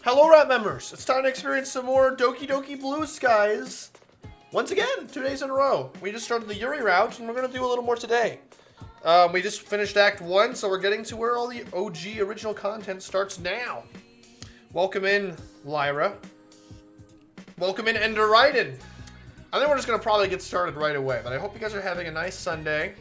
Hello, Rat members! It's time to experience some more Doki Doki Blue Skies. Once again, 2 days in a row. We just started the Yuri route, and we're going to do a little more today. We just finished Act 1, so we're getting to where all the OG original content starts now. Welcome in, Lyra. Welcome in, Ender Raiden. I think we're just going to probably get started right away, but I hope you guys are having a nice Sunday.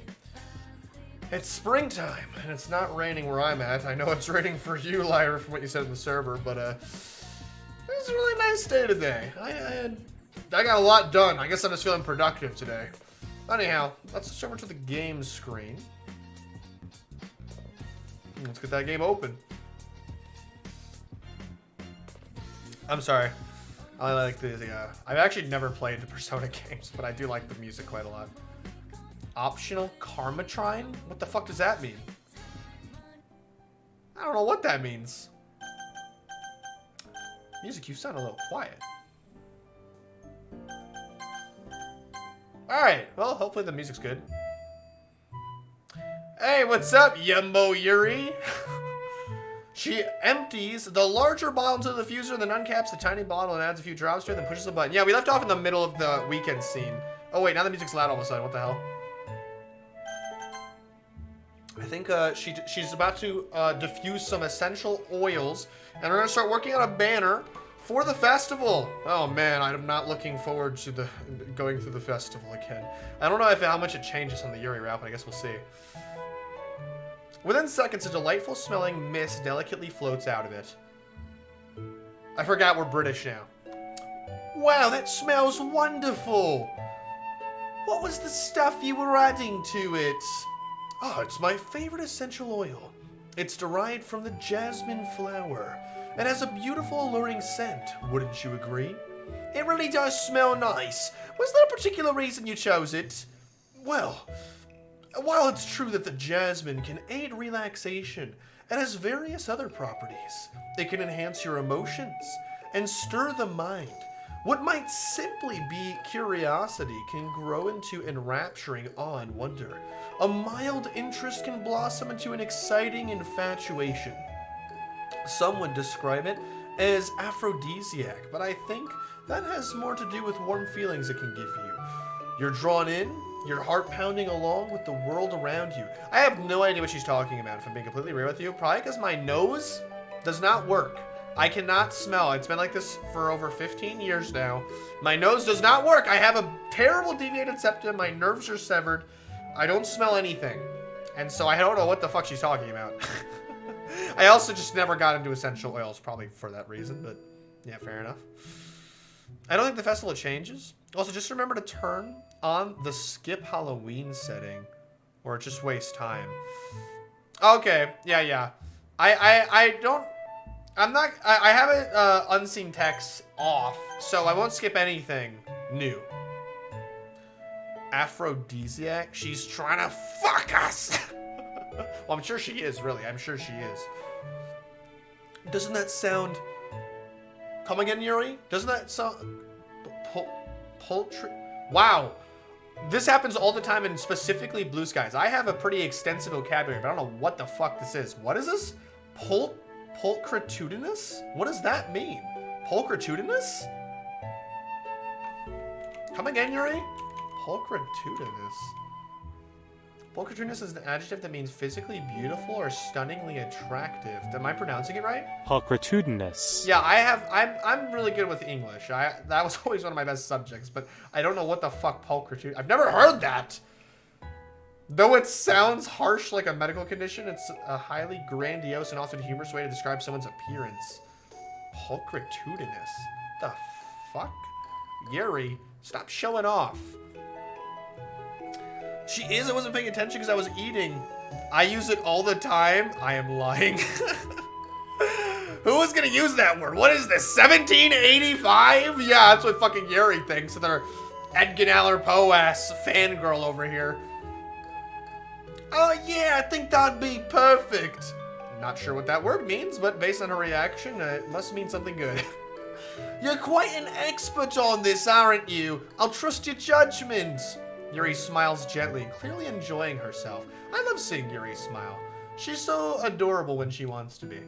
It's springtime, and it's not raining where I'm at. I know it's raining for you, Lyra, from what you said in the server, but it's a really nice day today. I got a lot done. I guess I'm just feeling productive today. Anyhow, let's switch over to the game screen. Let's get that game open. I'm sorry. I like the I've actually never played the Persona games, but I do like the music quite a lot. Optional Karmatrine? What the fuck does that mean? I don't know what that means. Music, you sound a little quiet. Alright, well, hopefully the music's good. Hey, what's up, Yumbo Yuri? She empties the larger bottle into the diffuser, then uncaps the tiny bottle and adds a few drops to it, then pushes the button. Yeah, we left off in the middle of the weekend scene. Oh wait, now the music's loud all of a sudden. What the hell? I think she's about to diffuse some essential oils, and we're gonna start working on a banner for the festival. Oh man, I'm not looking forward to going through the festival again. I don't know how much it changes on the Yuri route, but I guess we'll see. Within seconds, a delightful smelling mist delicately floats out of it. I forgot we're British now. Wow, that smells wonderful. What was the stuff you were adding to it? Oh, it's my favorite essential oil. It's derived from the jasmine flower. It has a beautiful, alluring scent, wouldn't you agree? It really does smell nice. Was there a particular reason you chose it? Well, while it's true that the jasmine can aid relaxation, it has various other properties. It can enhance your emotions and stir the mind. What might simply be curiosity can grow into enrapturing awe and wonder. A mild interest can blossom into an exciting infatuation. Some would describe it as aphrodisiac, but I think that has more to do with warm feelings it can give you. You're drawn in, your heart pounding along with the world around you. I have no idea what she's talking about, if I'm being completely real with you. Probably because my nose does not work. I cannot smell. It's been like this for over 15 years now. My nose does not work. I have a terrible deviated septum. My nerves are severed. I don't smell anything. And so I don't know what the fuck she's talking about. I also just never got into essential oils, probably for that reason, but yeah, fair enough. I don't think the festival changes. Also, just remember to turn on the skip Halloween setting, or it just wastes time. Okay, yeah. I have it unseen text off, so I won't skip anything new. Aphrodisiac? She's trying to fuck us! Well, I'm sure she is, really. I'm sure she is. Doesn't that sound... Come again, Yuri? Doesn't that sound... Poultry... Wow. This happens all the time in specifically Blue Skies. I have a pretty extensive vocabulary, but I don't know what the fuck this is. What is this? Pulchritudinous? What does that mean? Pulchritudinous? Come again, Yuri? Pulchritudinous. Pulchritudinous is an adjective that means physically beautiful or stunningly attractive. Am I pronouncing it right? Pulchritudinous. Yeah, I'm really good with English. That was always one of my best subjects, but I don't know what the fuck pulchritudinous... I've never heard that! Though it sounds harsh like a medical condition, it's a highly grandiose and often humorous way to describe someone's appearance. Pulchritudinous. The fuck? Yuri, stop showing off. She is. I wasn't paying attention because I was eating. I use it all the time. I am lying. Who is going to use that word? What is this, 1785? Yeah, that's what fucking Yuri thinks. And their Edgar Allan Poe-ass fangirl over here. Oh yeah, I think that'd be perfect. Not sure what that word means, but based on her reaction, it must mean something good. You're quite an expert on this, aren't you? I'll trust your judgment. Yuri smiles gently, clearly enjoying herself. I love seeing Yuri smile. She's so adorable when she wants to be.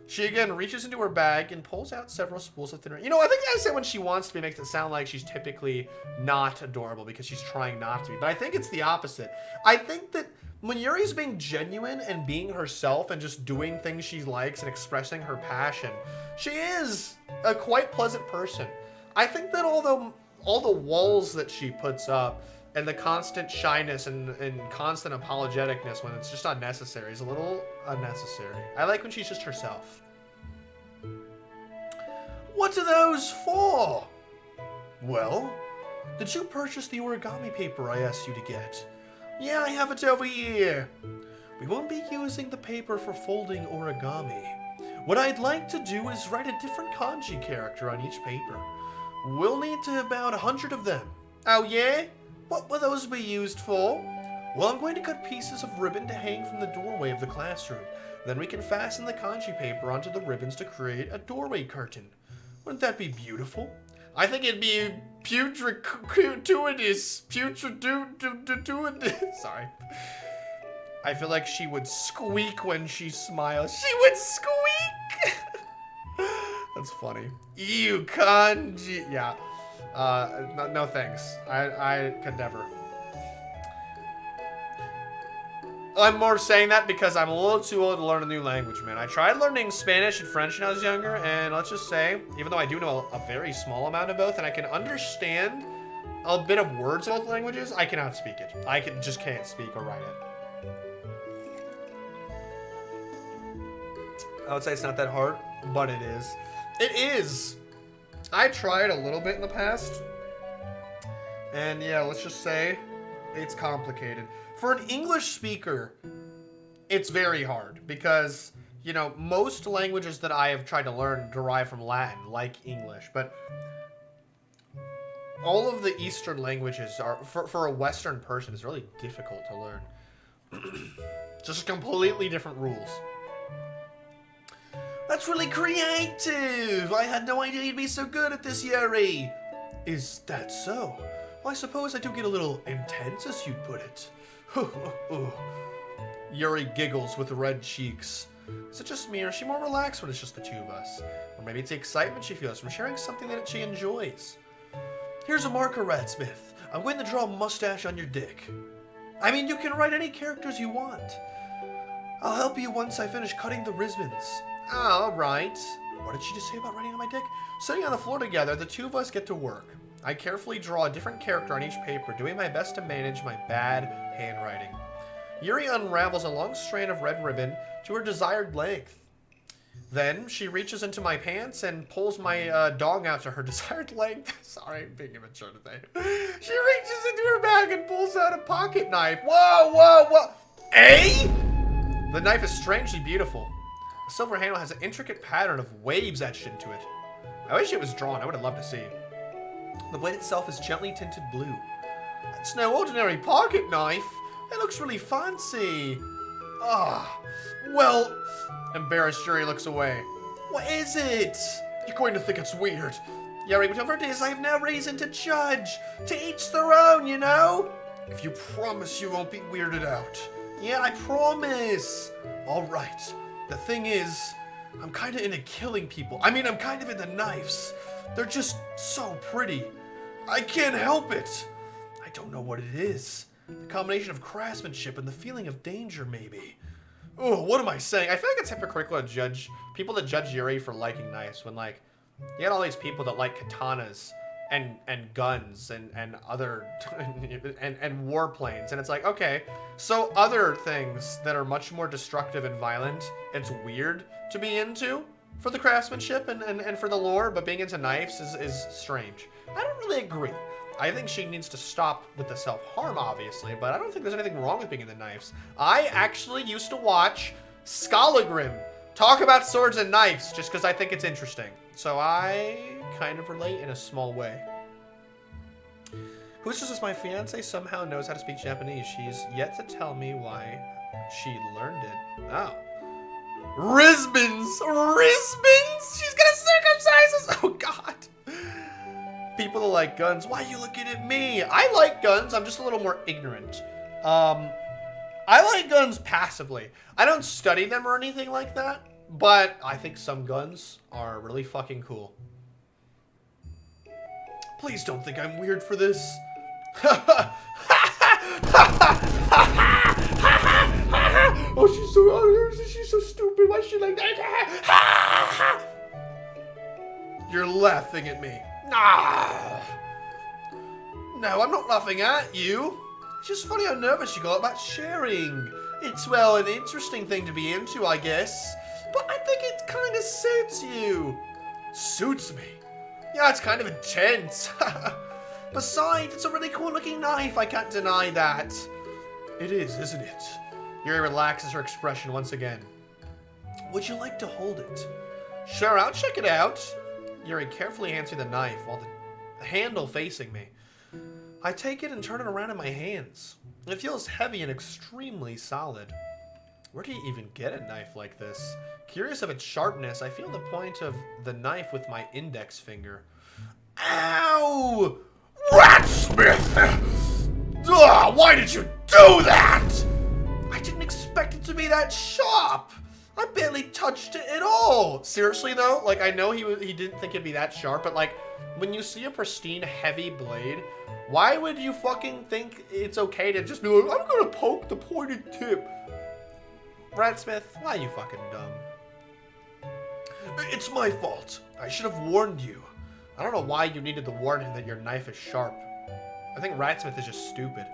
She again reaches into her bag and pulls out several spools of thinner. You know, I think I say when she wants to be makes it sound like she's typically not adorable because she's trying not to be. But I think it's the opposite. I think that when Yuri's being genuine and being herself and just doing things she likes and expressing her passion, she is a quite pleasant person. I think that although all the walls that she puts up and the constant shyness and constant apologeticness when it's just unnecessary is a little unnecessary. I like when she's just herself. What are those for? Well, did you purchase the origami paper I asked you to get? Yeah, I have it over here. We won't be using the paper for folding origami. What I'd like to do is write a different kanji character on each paper. We'll need about 100 of them. Oh yeah? What will those be used for? Well, I'm going to cut pieces of ribbon to hang from the doorway of the classroom. Then we can fasten the kanji paper onto the ribbons to create a doorway curtain. Wouldn't that be beautiful? I think it'd be putridituitous. Sorry. I feel like she would squeak when she smiles. She would squeak! That's funny. Ew, kanji. Yeah. No thanks. I could never. I'm more saying that because I'm a little too old to learn a new language, man. I tried learning Spanish and French when I was younger, and let's just say, even though I do know a very small amount of both, and I can understand a bit of words in both languages, I cannot speak it. Just can't speak or write it. I would say it's not that hard, but it is. It is! I tried a little bit in the past, and yeah, let's just say it's complicated. For an English speaker, it's very hard because, you know, most languages that I have tried to learn derive from Latin, like English, but all of the Eastern languages are, for a Western person, is really difficult to learn. Just completely different rules. That's really creative! I had no idea you'd be so good at this, Yuri! Is that so? Well, I suppose I do get a little intense, as you'd put it. Yuri giggles with red cheeks. Is it just me, or is she more relaxed when it's just the two of us? Or maybe it's the excitement she feels from sharing something that she enjoys. Here's a marker, Ratsmith. I'm going to draw a mustache on your dick. I mean, you can write any characters you want. I'll help you once I finish cutting the ribbons. All right. What did she just say about writing on my dick? Sitting on the floor together, the two of us get to work. I carefully draw a different character on each paper, doing my best to manage my bad handwriting. Yuri unravels a long strand of red ribbon to her desired length. Then she reaches into my pants and pulls my dong out to her desired length. Sorry, I'm being immature today. She reaches into her bag and pulls out a pocket knife. Whoa, whoa, whoa. Eh? The knife is strangely beautiful. The silver handle has an intricate pattern of waves etched into it. I wish it was drawn. I would have loved to see. The blade itself is gently tinted blue. It's no ordinary pocket knife. It looks really fancy. Ah, well, embarrassed Yuri looks away. What is it? You're going to think it's weird. Yuri, whatever it is, I have no reason to judge. To each their own, you know? If you promise you won't be weirded out. Yeah, I promise. All right. The thing is, I'm kind of into killing people. I mean, I'm kind of into knives. They're just so pretty. I can't help it. I don't know what it is. The combination of craftsmanship and the feeling of danger, maybe. Oh, what am I saying? I feel like it's hypocritical to judge people that judge Yuri for liking knives when, like, you got all these people that like katanas and guns and other and warplanes, and it's like, okay, so other things that are much more destructive and violent, it's weird to be into for the craftsmanship and for the lore, but being into knives is strange. I don't really agree. I think she needs to stop with the self-harm, obviously, but I don't think there's anything wrong with being into knives. I actually used to watch Skalagrim talk about swords and knives just because I think it's interesting. So I kind of relate in a small way. Who's just as my fiance somehow knows how to speak Japanese. She's yet to tell me why she learned it. Oh. Risbons! Risbons! She's gonna circumcise us! Oh, God. People that like guns, why are you looking at me? I like guns, I'm just a little more ignorant. I like guns passively. I don't study them or anything like that. But I think some guns are really fucking cool. Please don't think I'm weird for this. Oh, she's so stupid. Why is she like that? You're laughing at me. Ah. No, I'm not laughing at you. It's just funny how nervous you got about sharing. It's, well, an interesting thing to be into, I guess. But I think it kind of suits you. Suits me? Yeah, it's kind of intense. Besides, it's a really cool looking knife. I can't deny that. It is, isn't it? Yuri relaxes her expression once again. Would you like to hold it? Sure, I'll check it out. Yuri carefully hands me the knife while the handle facing me. I take it and turn it around in my hands. It feels heavy and extremely solid. Where do you even get a knife like this? Curious of its sharpness, I feel the point of the knife with my index finger. Ow! Ratsmith! Ugh, why did you do that? I didn't expect it to be that sharp. I barely touched it at all. Seriously though, like I know he didn't think it'd be that sharp, but like when you see a pristine heavy blade, why would you fucking think it's okay to just be like, I'm gonna poke the pointed tip? Ratsmith, why are you fucking dumb? It's my fault. I should have warned you. I don't know why you needed the warning that your knife is sharp. I think Ratsmith is just stupid.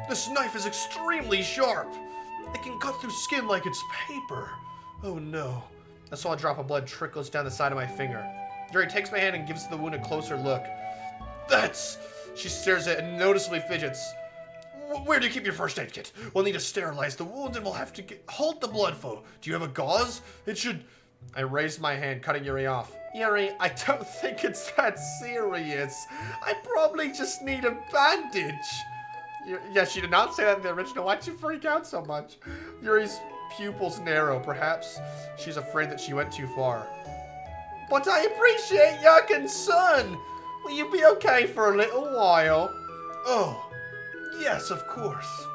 This knife is extremely sharp. It can cut through skin like it's paper. Oh no. I saw a drop of blood trickles down the side of my finger. Yuri takes my hand and gives the wound a closer look. That's... She stares at it and noticeably fidgets. Where do you keep your first aid kit? We'll need to sterilize the wound and we'll have to hold the blood flow. Do you have a gauze? It should... I raised my hand, cutting Yuri off. Yuri, I don't think it's that serious. I probably just need a bandage. Yeah, she did not say that in the original. Why'd you freak out so much? Yuri's pupils narrow. Perhaps she's afraid that she went too far. But I appreciate your concern. Will you be okay for a little while? Oh, yes, of course.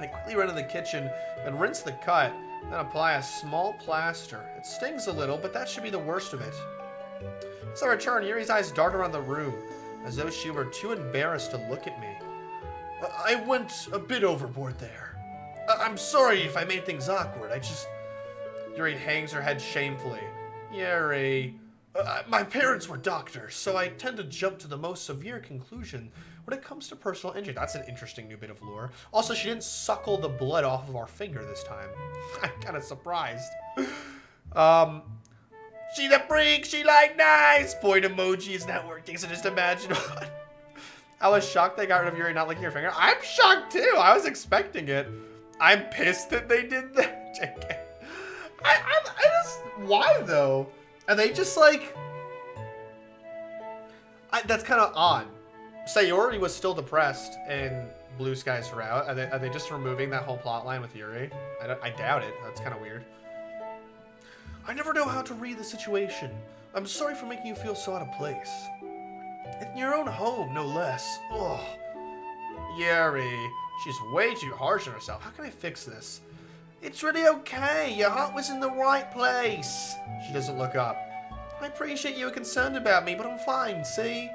I quickly run to the kitchen and rinse the cut, then apply a small plaster. It stings a little, but that should be the worst of it. As I return, Yuri's eyes dart around the room, as though she were too embarrassed to look at me. I went a bit overboard there. I'm sorry if I made things awkward. Yuri hangs her head shamefully. Yuri... my parents were doctors, so I tend to jump to the most severe conclusion when it comes to personal injury. That's an interesting new bit of lore. Also, she didn't suckle the blood off of our finger this time. I'm kind of surprised. She the freak, she like nice. Point emoji is not working, so just imagine one. I was shocked they got rid of Yuri not licking your finger. I'm shocked too. I was expecting it. I'm pissed that they did that. JK. I just, why though? Are they just like... that's kind of odd. Sayori was still depressed in Blue Sky's route. Are they just removing that whole plot line with Yuri? I doubt it. That's kind of weird. I never know how to read the situation. I'm sorry for making you feel so out of place. In your own home, no less. Ugh. Yuri, she's way too harsh on herself. How can I fix this? It's really okay. Your heart was in the right place. She doesn't look up. I appreciate you were concerned about me, but I'm fine, see? It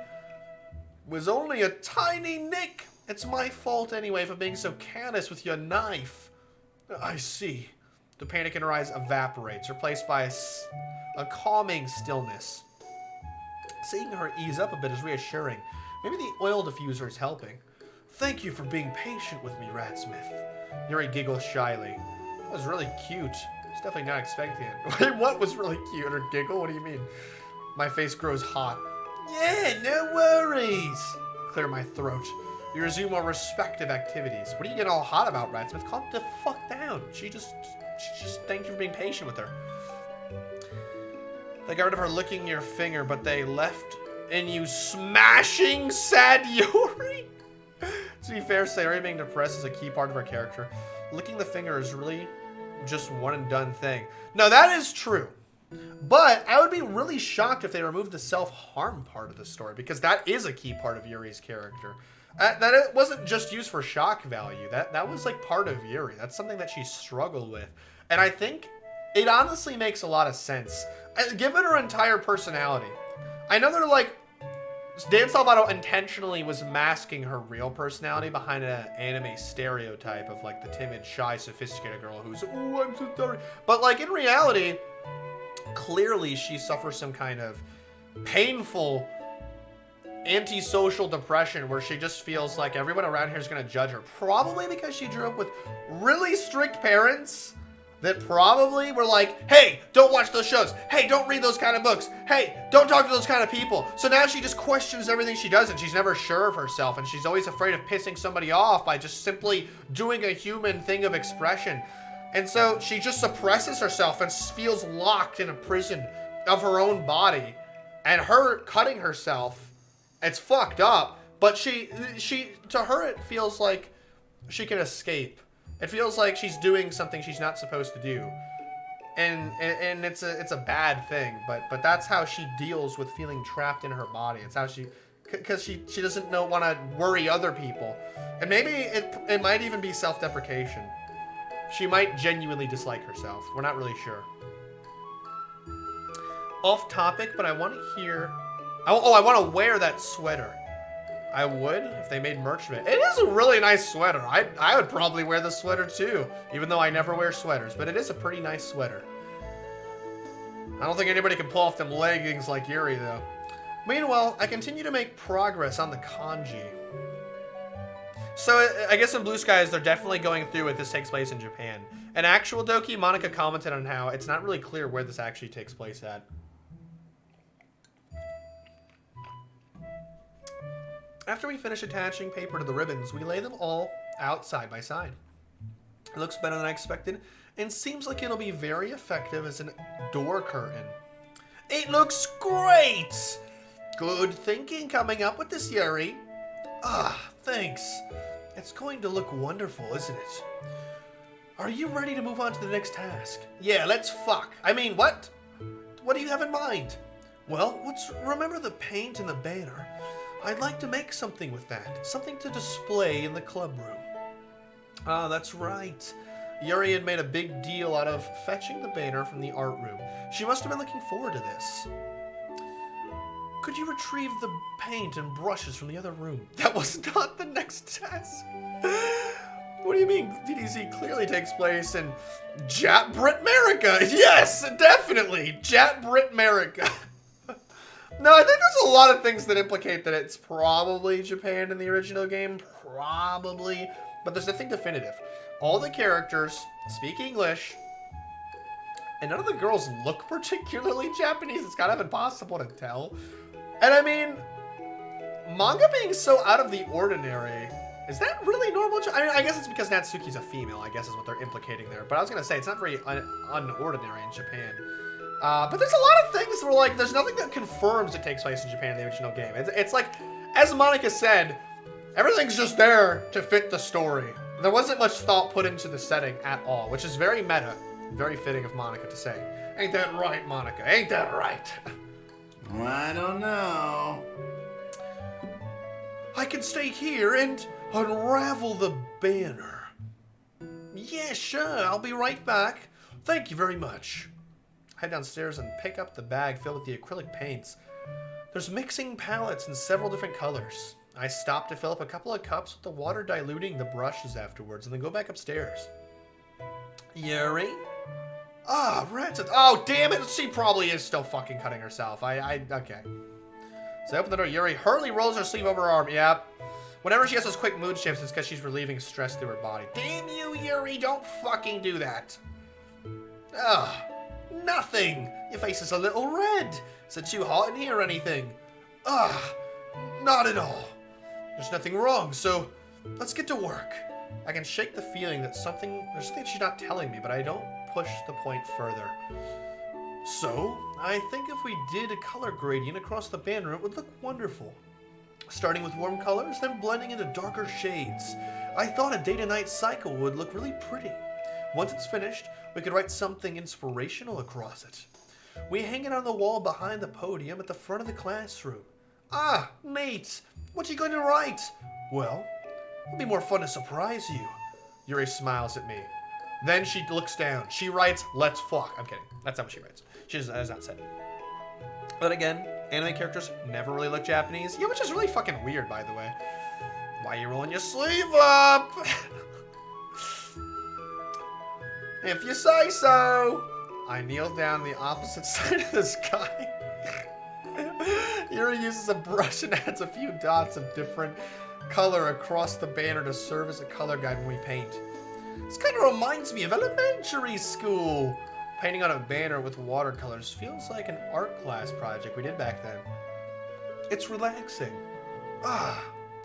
was only a tiny nick. It's my fault anyway for being so careless with your knife. I see. The panic in her eyes evaporates, replaced by a calming stillness. Seeing her ease up a bit is reassuring. Maybe the oil diffuser is helping. Thank you for being patient with me, Ratsmith. Yuri giggles shyly. That was really cute. It's definitely not expecting it. Wait, what was really cute? Her giggle? What do you mean? My face grows hot. Yeah, no worries. Clear my throat. We resume our respective activities. What are you getting all hot about, Ratsmith? Calm the fuck down. She just thanked you for being patient with her. They got rid of her licking your finger, but they left in you smashing sad Yuri. To be fair, Sayori being depressed is a key part of her character. Licking the finger is really just one and done thing. No, that is true. But I would be really shocked if they removed the self-harm part of the story, because that is a key part of Yuri's character. That it wasn't just used for shock value. That was like part of Yuri. That's something that she struggled with. And I think it honestly makes a lot of sense. Given her entire personality. I know they're like, Dan Salvato intentionally was masking her real personality behind an anime stereotype of like the timid, shy, sophisticated girl who's, oh, I'm so sorry. But like in reality, clearly she suffers some kind of painful antisocial depression where she just feels like everyone around here is going to judge her. Probably because she grew up with really strict parents that probably were like, hey, don't watch those shows. Hey, don't read those kind of books. Hey, don't talk to those kind of people. So now she just questions everything she does, and she's never sure of herself, and she's always afraid of pissing somebody off by just simply doing a human thing of expression. And so she just suppresses herself and feels locked in a prison of her own body. And her cutting herself, it's fucked up, but she to her it feels like she can escape. It feels like she's doing something she's not supposed to do, and it's a bad thing. But that's how she deals with feeling trapped in her body. It's how because she doesn't want to worry other people, and maybe it might even be self-deprecation. She might genuinely dislike herself. We're not really sure. Off topic, but I want to hear. Oh, I want to wear that sweater. I would if they made merch of it. It is a really nice sweater. I would probably wear this sweater too, even though I never wear sweaters, but it is a pretty nice sweater. I don't think anybody can pull off them leggings like Yuri though. Meanwhile, I continue to make progress on the kanji. So I guess in Blue Skies, they're definitely going through it. This takes place in Japan. An actual Doki, Monica commented on how it's not really clear where this actually takes place at. After we finish attaching paper to the ribbons, we lay them all out side by side. It looks better than I expected, and seems like it'll be very effective as a door curtain. It looks great! Good thinking coming up with this, Yuri. Ah, thanks. It's going to look wonderful, isn't it? Are you ready to move on to the next task? Yeah, let's fuck. I mean, what? What do you have in mind? Well, remember the paint and the banner? I'd like to make something with that. Something to display in the club room. Ah, that's right. Yuri had made a big deal out of fetching the banner from the art room. She must have been looking forward to this. Could you retrieve the paint and brushes from the other room? That was not the next task. What do you mean? DDZ clearly takes place in Jap Brit America. Yes, definitely. Jap Brit America. No, I think there's a lot of things that implicate that it's probably Japan in the original game. Probably. But there's nothing definitive. All the characters speak English. And none of the girls look particularly Japanese. It's kind of impossible to tell. And I mean, manga being so out of the ordinary, is that really normal? I mean, I guess it's because Natsuki's a female, I guess is what they're implicating there. But I was going to say, it's not very unordinary in Japan. But there's a lot of things where, like, there's nothing that confirms it takes place in Japan in the original game. It's like, as Monica said, everything's just there to fit the story. There wasn't much thought put into the setting at all, which is very meta, very fitting of Monica to say. Ain't that right, Monica? Ain't that right? I don't know. I can stay here and unravel the banner. Yeah, sure, I'll be right back. Thank you very much. Head downstairs and pick up the bag filled with the acrylic paints. There's mixing palettes in several different colors. I stop to fill up a couple of cups with the water diluting the brushes afterwards and then go back upstairs. Yuri? Ah, Ratrapina. Oh, damn it. She probably is still fucking cutting herself. Okay. So I open the door. Yuri hurriedly rolls her sleeve over her arm. Yep. Whenever she has those quick mood shifts, it's because she's relieving stress through her body. Damn you, Yuri. Don't fucking do that. Ugh. Nothing. Your face is a little red. Is it too hot in here or anything? Ugh. Not at all. There's nothing wrong, so let's get to work. I can shake the feeling that there's something she's not telling me, but I don't push the point further. So, I think if we did a color gradient across the banner, it would look wonderful. Starting with warm colors, then blending into darker shades. I thought a day to night cycle would look really pretty. Once it's finished, we could write something inspirational across it. We hang it on the wall behind the podium at the front of the classroom. Ah, mate, what are you going to write? Well, it'll be more fun to surprise you. Yuri smiles at me. Then she looks down. She writes, "Let's fuck." I'm kidding. That's not what she writes. She has not said it. But again, anime characters never really look Japanese. Yeah, which is really fucking weird, by the way. Why are you rolling your sleeve up? If you say so. I kneel down the opposite side of the sky. Yuri uses a brush and adds a few dots of different color across the banner to serve as a color guide when we paint. This kind of reminds me of elementary school. Painting on a banner with watercolors feels like an art class project we did back then. It's relaxing.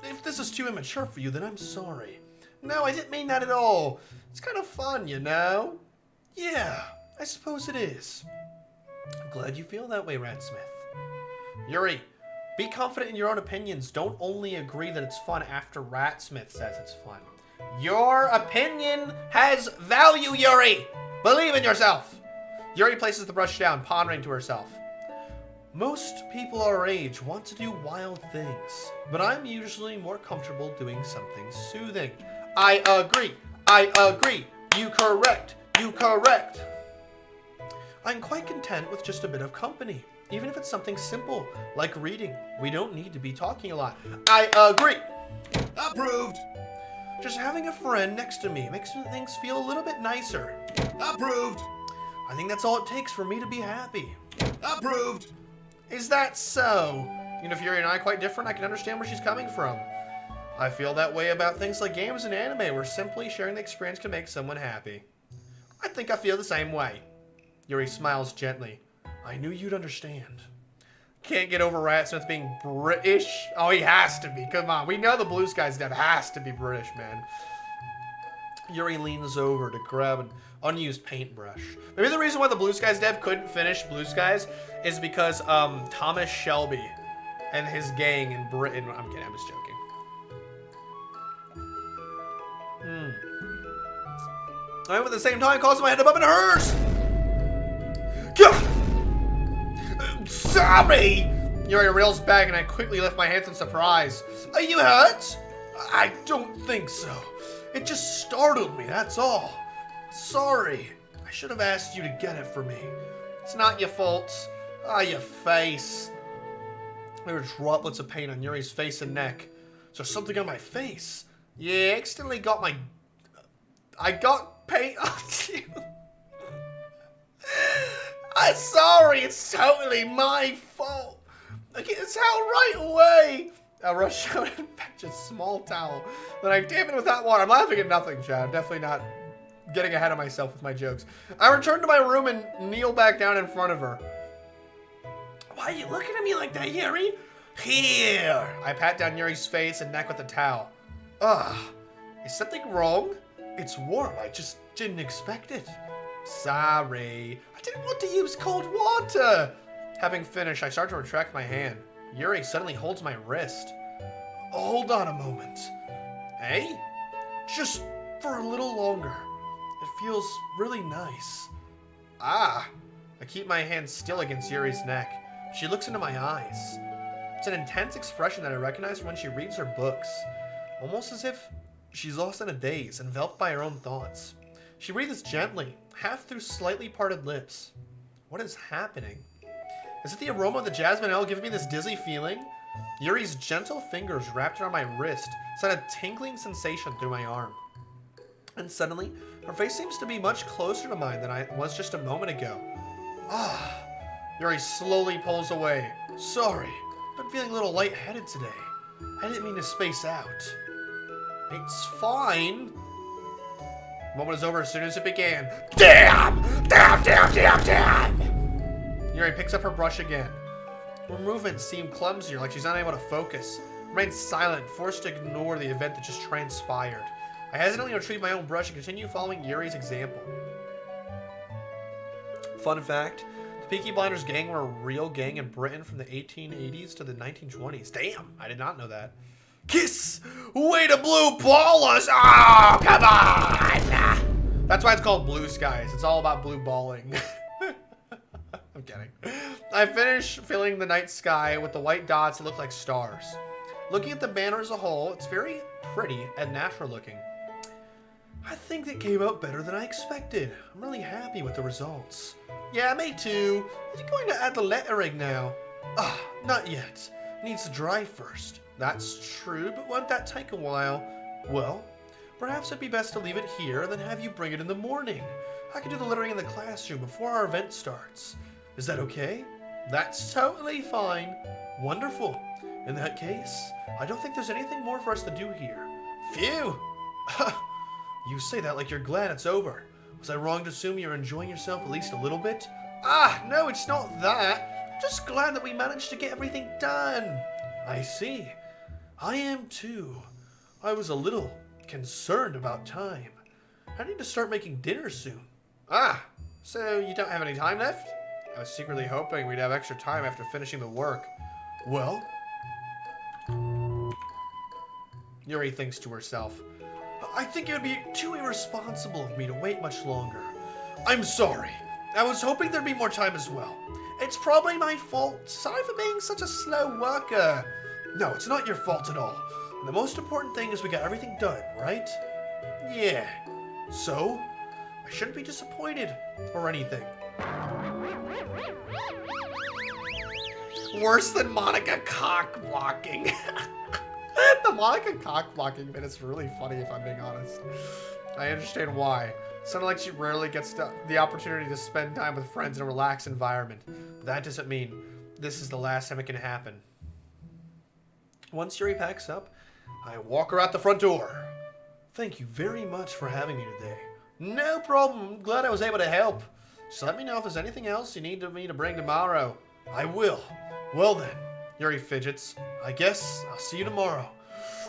If this is too immature for you, then I'm sorry. No, I didn't mean that at all. It's kind of fun, you know? Yeah, I suppose it is. I'm glad you feel that way, Ratsmith. Yuri, be confident in your own opinions. Don't only agree that it's fun after Ratsmith says it's fun. Your opinion has value, Yuri! Believe in yourself! Yuri places the brush down, pondering to herself. Most people our age want to do wild things, but I'm usually more comfortable doing something soothing. I agree. I agree. You correct. You correct. I'm quite content with just a bit of company, even if it's something simple, like reading. We don't need to be talking a lot. I agree. Approved. Just having a friend next to me makes things feel a little bit nicer. Approved. I think that's all it takes for me to be happy. Approved. Is that so? Even if Yuri and I are quite different, I can understand where she's coming from. I feel that way about things like games and anime, where simply sharing the experience can make someone happy. I think I feel the same way. Yuri smiles gently. I knew you'd understand. Can't get over Ratsmith being British. Oh, he has to be. Come on. We know the Blue Skies dev has to be British, man. Yuri leans over to grab an unused paintbrush. Maybe the reason why the Blue Skies dev couldn't finish Blue Skies is because Thomas Shelby and his gang in Britain. I'm kidding. I'm just joking. Alright, at the same time, causing my head above and hers. Sorry! Yuri reels back and I quickly lift my hands in surprise. Are you hurt? I don't think so. It just startled me, that's all. Sorry. I should have asked you to get it for me. It's not your fault. Your face. There were droplets of paint on Yuri's face and neck. So something on my face. Yeah, I accidentally got my... I got paint on you. I'm sorry, it's totally my fault. I get this towel right away. I rush out and fetch a small towel. Then I damp it with hot water. I'm laughing at nothing, Chad. I'm definitely not getting ahead of myself with my jokes. I return to my room and kneel back down in front of her. Why are you looking at me like that, Yuri? Here. I pat down Yuri's face and neck with the towel. Is something wrong? It's warm. I just didn't expect it. Sorry. I didn't want to use cold water. Having finished, I start to retract my hand. Yuri suddenly holds my wrist. Hold on a moment. Hey? Just for a little longer. It feels really nice. I keep my hand still against Yuri's neck. She looks into my eyes. It's an intense expression that I recognize from when she reads her books. Almost as if she's lost in a daze, enveloped by her own thoughts. She breathes gently, half through slightly parted lips. What is happening? Is it the aroma of the jasmine ale giving me this dizzy feeling? Yuri's gentle fingers wrapped around my wrist sent a tingling sensation through my arm. And suddenly, her face seems to be much closer to mine than I was just a moment ago. Yuri slowly pulls away. Sorry, I've been feeling a little lightheaded today. I didn't mean to space out. It's fine. The moment was over as soon as it began. Damn! Damn, damn, damn, damn! Yuri picks up her brush again. Her movements seem clumsier, like she's unable to focus. Remains silent, forced to ignore the event that just transpired. I hesitantly retrieve my own brush and continue following Yuri's example. Fun fact, the Peaky Blinders gang were a real gang in Britain from the 1880s to the 1920s. Damn, I did not know that. Kiss! Way to blue ballers! Oh, come on! That's why it's called Blue Skies. It's all about blue balling. I'm kidding. I finish filling the night sky with the white dots that look like stars. Looking at the banner as a whole, it's very pretty and natural looking. I think it came out better than I expected. I'm really happy with the results. Yeah, me too. Are you going to add the lettering now? Not yet. It needs to dry first. That's true, but won't that take a while? Well, perhaps it'd be best to leave it here and then have you bring it in the morning. I can do the lettering in the classroom before our event starts. Is that okay? That's totally fine. Wonderful. In that case, I don't think there's anything more for us to do here. Phew! You say that like you're glad it's over. Was I wrong to assume you're enjoying yourself at least a little bit? No, it's not that. I'm just glad that we managed to get everything done. I see. I am too. I was a little concerned about time. I need to start making dinner soon. So you don't have any time left? I was secretly hoping we'd have extra time after finishing the work. Well, Yuri thinks to herself, I think it would be too irresponsible of me to wait much longer. I'm sorry. I was hoping there'd be more time as well. It's probably my fault. Sorry for being such a slow worker. No, it's not your fault at all. The most important thing is we got everything done, right? Yeah. So, I shouldn't be disappointed or anything. Worse than Monica cock blocking. The Monica cock blocking bit is really funny if I'm being honest. I understand why. Sounded like she rarely gets the opportunity to spend time with friends in a relaxed environment. But that doesn't mean this is the last time it can happen. Once Yuri packs up, I walk her out the front door. Thank you very much for having me today. No problem. I'm glad I was able to help. Just let me know if there's anything else you need me to bring tomorrow. I will. Well then, Yuri fidgets. I guess I'll see you tomorrow.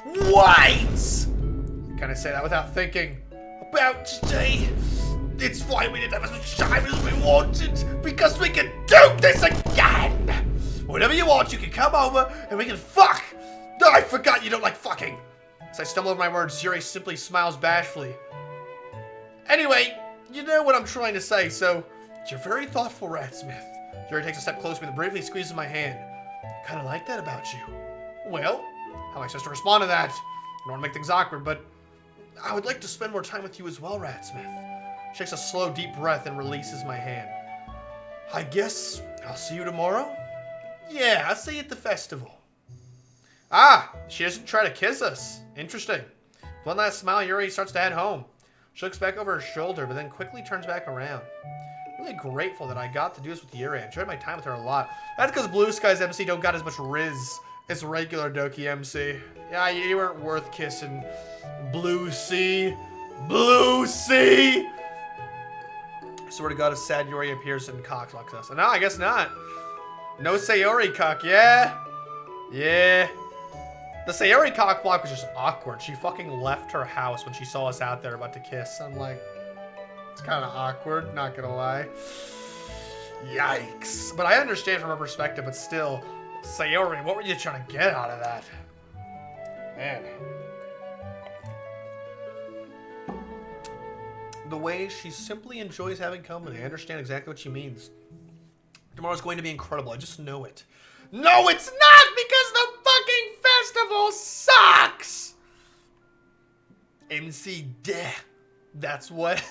Wait! Can I say that without thinking? About today? It's why we didn't have as much time as we wanted. Because we can do this again! Whenever you want, you can come over and we can fuck! Oh, I forgot you don't like fucking! As I stumble over my words, Yuri simply smiles bashfully. Anyway, you know what I'm trying to say, so you're very thoughtful, Ratsmith. Yuri takes a step closer to me and bravely squeezes my hand. I kind of like that about you. Well, how am I supposed to respond to that? I don't want to make things awkward, but I would like to spend more time with you as well, Ratsmith. She takes a slow, deep breath and releases my hand. I guess I'll see you tomorrow? Yeah, I'll see you at the festival. She doesn't try to kiss us. Interesting. With one last smile, Yuri starts to head home. She looks back over her shoulder, but then quickly turns back around. I'm really grateful that I got to do this with Yuri. I enjoyed my time with her a lot. That's because Blue Sky's MC don't got as much riz as regular Doki MC. Yeah, you weren't worth kissing. Blue Sea. Blue Sea! I swear to God, a sad Yuri appears and cockblocks us. No, I guess not. No Sayori cock, yeah? Yeah. The Sayori cock block was just awkward. She fucking left her house when she saw us out there about to kiss. I'm like, it's kind of awkward, not gonna lie. Yikes. But I understand from her perspective, but still, Sayori, what were you trying to get out of that? Man. The way she simply enjoys having company. I understand exactly what she means. Tomorrow's going to be incredible. I just know it. No, it's not, because the fucking festival sucks! MC Deh. That's what.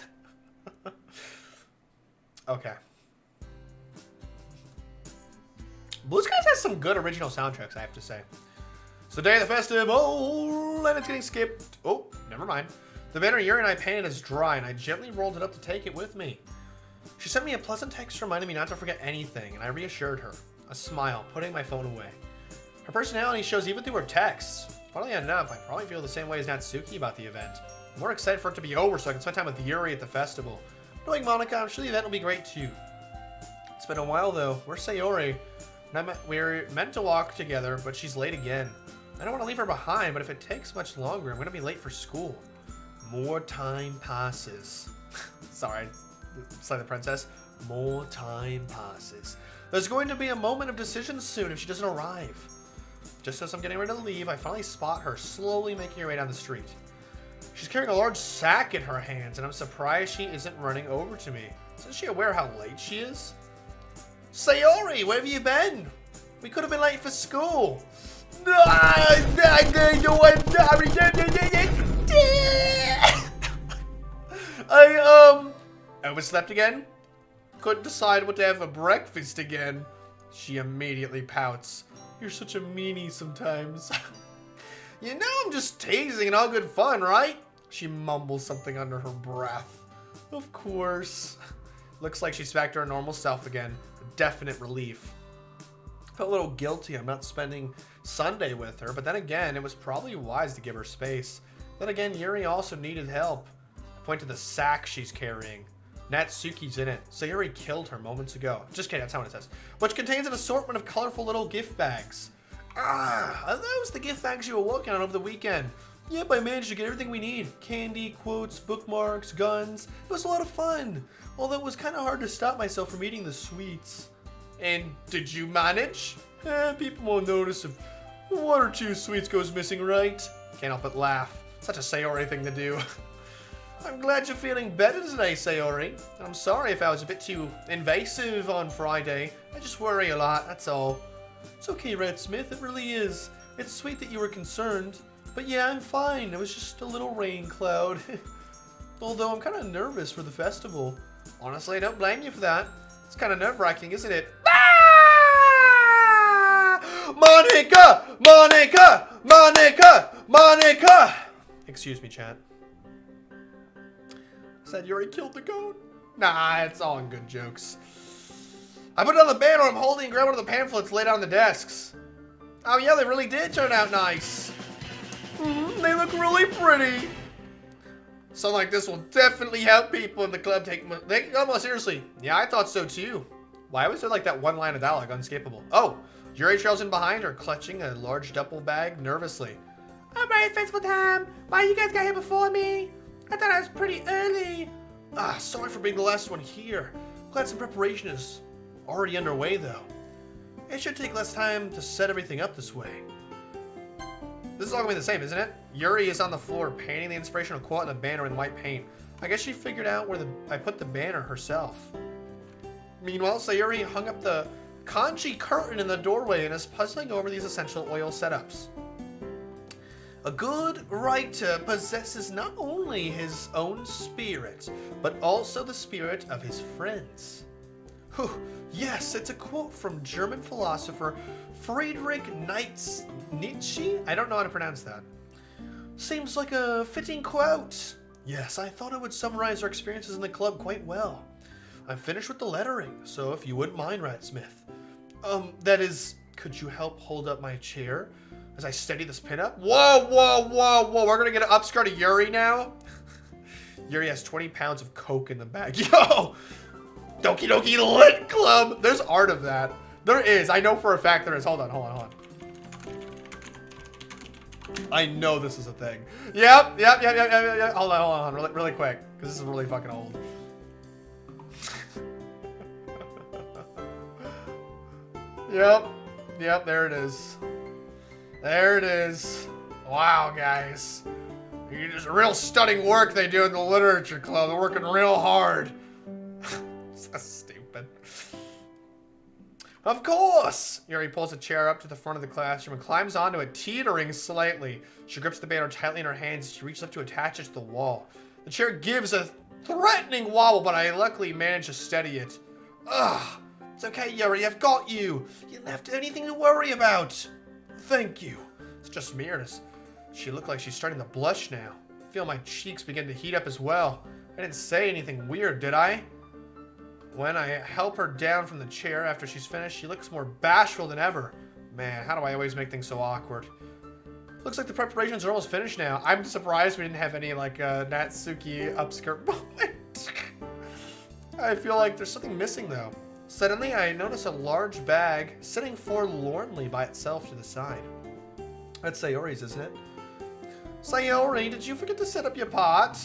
Okay. Blue Skies has some good original soundtracks, I have to say. It's the day of the festival, and it's getting skipped. Oh, never mind. The banner Yuri and I painted is dry, and I gently rolled it up to take it with me. She sent me a pleasant text reminding me not to forget anything, and I reassured her. A smile, putting my phone away. Her personality shows even through her texts. Funnily enough, I probably feel the same way as Natsuki about the event. I'm more excited for it to be over so I can spend time with Yuri at the festival. Knowing Monica, I'm sure the event will be great too. It's been a while though. Where's Sayori? We're meant to walk together, but she's late again. I don't want to leave her behind, but if it takes much longer, I'm going to be late for school. More time passes. Sorry, Silent Princess. More time passes. There's going to be a moment of decision soon if she doesn't arrive. Just as I'm getting ready to leave, I finally spot her slowly making her way down the street. She's carrying a large sack in her hands, and I'm surprised she isn't running over to me. Isn't she aware how late she is? Sayori, where have you been? We could have been late for school. I overslept again? Couldn't decide what to have for breakfast again. She immediately pouts. You're such a meanie sometimes. You know I'm just teasing and all good fun, right? She mumbles something under her breath. Of course. Looks like she's back to her normal self again. A definite relief. Felt a little guilty I'm not spending Sunday with her, but then again, it was probably wise to give her space. Then again, Yuri also needed help. I point to the sack she's carrying. Natsuki's in it. Sayuri killed her moments ago. Just kidding, that's not what it says. Which contains an assortment of colorful little gift bags. Ah, are those the gift bags you were working on over the weekend? Yep, I managed to get everything we need. Candy, quotes, bookmarks, guns. It was a lot of fun. Although it was kind of hard to stop myself from eating the sweets. And did you manage? People won't notice if one or two sweets goes missing, right? Can't help but laugh. Such a Sayori thing to do. I'm glad you're feeling better today, Sayori. I'm sorry if I was a bit too invasive on Friday. I just worry a lot, that's all. It's okay, Red Smith, it really is. It's sweet that you were concerned. But yeah, I'm fine. It was just a little rain cloud. Although I'm kind of nervous for the festival. Honestly, I don't blame you for that. It's kind of nerve-wracking, isn't it? Ah! Monica! Monica! Monica! Monica! Excuse me, chat. Said Yuri killed the goat? Nah, it's all in good jokes. I put it on the banner I'm holding and grabbed one of the pamphlets laid out on the desks. Oh yeah, they really did turn out nice. They look really pretty. Something like this will definitely help people in the club take more seriously. Yeah, I thought so too. Why was there like that one line of dialogue unescapable? Oh, Yuri trails in behind her, clutching a large duffel bag nervously. Alright, festival time. Why you guys got here before me? I thought I was pretty early. Ah, sorry for being the last one here. Glad some preparation is already underway though. It should take less time to set everything up this way. This is all gonna be the same, isn't it? Yuri is on the floor painting the inspirational quote on the banner in white paint. I guess she figured out where I put the banner herself. Meanwhile, Sayuri hung up the kanji curtain in the doorway and is puzzling over these essential oil setups. A good writer possesses not only his own spirit, but also the spirit of his friends. Whew, yes, it's a quote from German philosopher Friedrich Nietzsche? I don't know how to pronounce that. Seems like a fitting quote. Yes, I thought it would summarize our experiences in the club quite well. I'm finished with the lettering, so if you wouldn't mind, Ratsmith. That is, could you help hold up my chair as I steady this pin up? Whoa, whoa, whoa, whoa, we're gonna get an upskirt of Yuri now? Yuri has 20 pounds of coke in the bag. Yo! Doki Doki Lit Club! There's art of that. There is. I know for a fact there is. Hold on, hold on, hold on. I know this is a thing. Yep. Hold on. Really quick. Because this is really fucking old. Yep, there it is. There it is. Wow, guys. It's real stunning work they do in the literature club. They're working real hard. So stupid. Of course! Yuri pulls a chair up to the front of the classroom and climbs onto it, teetering slightly. She grips the banner tightly in her hands as she reaches up to attach it to the wall. The chair gives a threatening wobble, but I luckily manage to steady it. Ugh! It's okay, Yuri, I've got you! You don't have anything to worry about! Thank you. It's just me, Ernest. She looked like she's starting to blush now. I feel my cheeks begin to heat up as well. I didn't say anything weird, did I? When I help her down from the chair after she's finished, she looks more bashful than ever. Man, how do I always make things so awkward? Looks like the preparations are almost finished now. I'm surprised we didn't have any, like, Natsuki upskirt moment. I feel like there's something missing, though. Suddenly, I notice a large bag sitting forlornly by itself to the side. That's Sayori's, isn't it? Sayori, did you forget to set up your pot?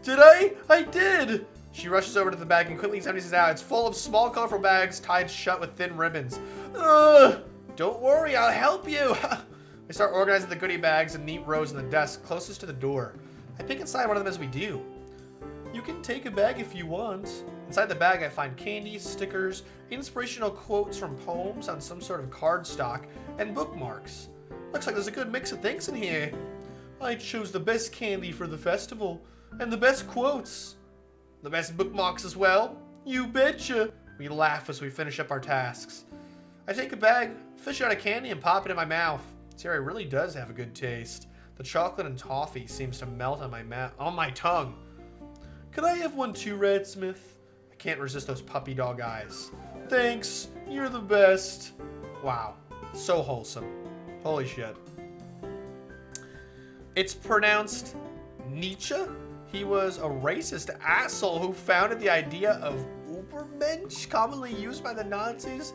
Did I? I did! She rushes over to the bag and quickly empties it out. It's full of small, colorful bags tied shut with thin ribbons. Don't worry, I'll help you. I start organizing the goodie bags in neat rows on the desk closest to the door. I pick inside one of them as we do. You can take a bag if you want. Inside the bag, I find candies, stickers, inspirational quotes from poems on some sort of cardstock, and bookmarks. Looks like there's a good mix of things in here. I chose the best candy for the festival. And the best quotes. The best bookmarks as well. You betcha. We laugh as we finish up our tasks. I take a bag, fish out a candy, and pop it in my mouth. Sayori really does have a good taste. The chocolate and toffee seems to melt on my tongue. Could I have one too, Radsmith? I can't resist those puppy dog eyes. Thanks. You're the best. Wow. So wholesome. Holy shit. It's pronounced Nietzsche. He was a racist asshole who founded the idea of Ubermensch, commonly used by the Nazis.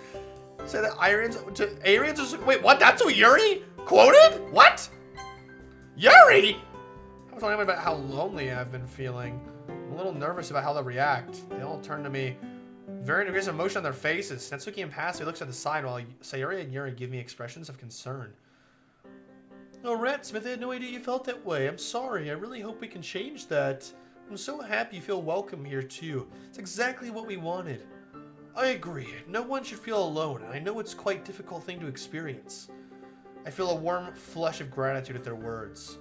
Say that Aryans are... Wait, what? That's who Yuri quoted? What? Yuri? I was talking about how lonely I've been feeling. I'm a little nervous about how they'll react. They all turn to me. Varying degrees of emotion on their faces. Natsuki impassively looks at the side while Sayori and Yuri give me expressions of concern. Oh, Ratsmith, I had no idea you felt that way. I'm sorry. I really hope we can change that. I'm so happy you feel welcome here, too. It's exactly what we wanted. I agree. No one should feel alone, and I know it's quite a difficult thing to experience. I feel a warm flush of gratitude at their words.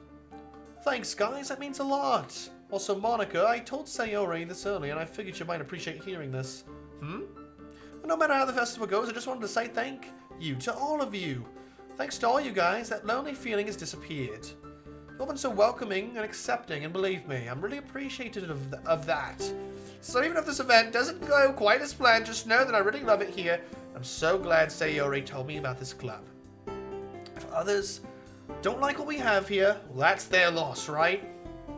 Thanks, guys. That means a lot. Also, Monica, I told Sayori this earlier, and I figured you might appreciate hearing this. Well, no matter how the festival goes, I just wanted to say thank you to all of you. Thanks to all you guys, that lonely feeling has disappeared. You've all been so welcoming and accepting, and believe me, I'm really appreciative of that. So even if this event doesn't go quite as planned, just know that I really love it here. I'm so glad Sayori told me about this club. If others don't like what we have here, well, that's their loss, right?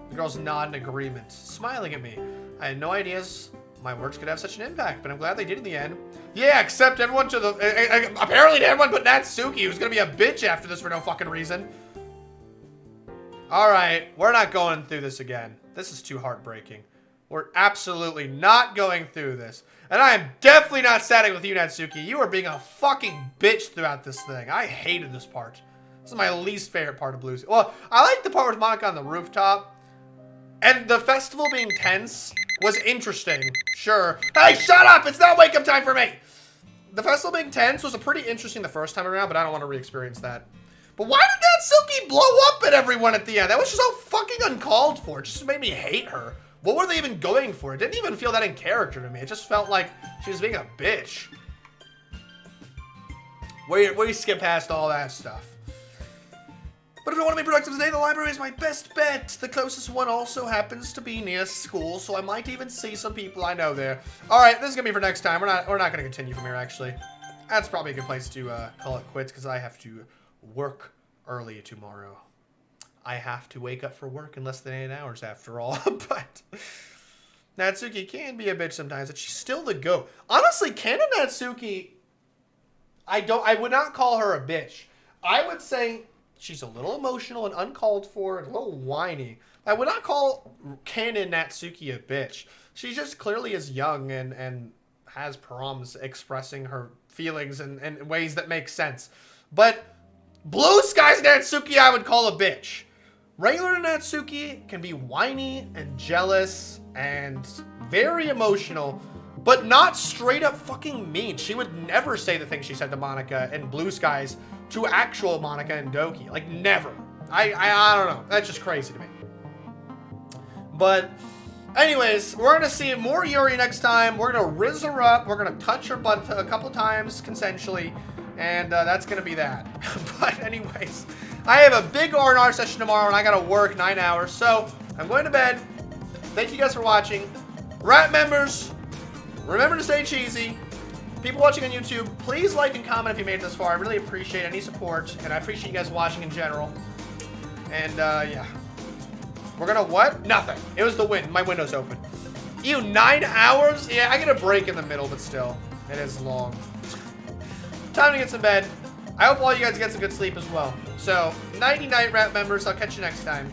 The girls nod in agreement, smiling at me. I had no ideas my words could have such an impact, but I'm glad they did in the end. Yeah, except everyone to the... apparently to everyone but Natsuki, who's gonna be a bitch after this for no fucking reason. Alright, we're not going through this again. This is too heartbreaking. We're absolutely not going through this. And I am definitely not siding with you, Natsuki. You are being a fucking bitch throughout this thing. I hated this part. This is my least favorite part of Blues. Well, I like the part with Monica on the rooftop. And the festival being tense was interesting. Sure. Hey, shut up! It's not wake-up time for me! The festival being tense was pretty interesting the first time around, but I don't want to re-experience that. But why did Natsuki blow up at everyone at the end? That was just so fucking uncalled for. It just made me hate her. What were they even going for? It didn't even feel that in character to me. It just felt like she was being a bitch. We skip past all that stuff. But if I want to be productive today, the library is my best bet. The closest one also happens to be near school, so I might even see some people I know there. All right, this is gonna be for next time. We're not gonna continue from here, actually. That's probably a good place to call it quits because I have to work early tomorrow. I have to wake up for work in less than 8 hours after all. But Natsuki can be a bitch sometimes, but she's still the GOAT. Honestly, canon Natsuki, I would not call her a bitch. I would say she's a little emotional and uncalled for and a little whiny. I would not call canon Natsuki a bitch. She just clearly is young and has problems expressing her feelings in ways that make sense. But Blue Skies Natsuki I would call a bitch. Regular Natsuki can be whiny and jealous and very emotional, but not straight up fucking mean. She would never say the things she said to Monica and Blue Skies to actual Monica and Doki. Like, never. I don't know. That's just crazy to me. But anyways, we're gonna see more Yuri next time. We're gonna rizz her up. We're gonna touch her butt a couple times consensually. And that's gonna be that. But anyways, I have a big R&R session tomorrow and I gotta work 9 hours. So I'm going to bed. Thank you guys for watching. Rat members, remember to stay cheesy. People watching on YouTube, please like and comment if you made it this far. I really appreciate any support, and I appreciate you guys watching in general. And, yeah. We're gonna what? Nothing. It was the wind. My window's open. Ew, 9 hours? Yeah, I get a break in the middle, but still. It is long. Time to get some bed. I hope all you guys get some good sleep as well. So, nighty-night, Rat members. I'll catch you next time.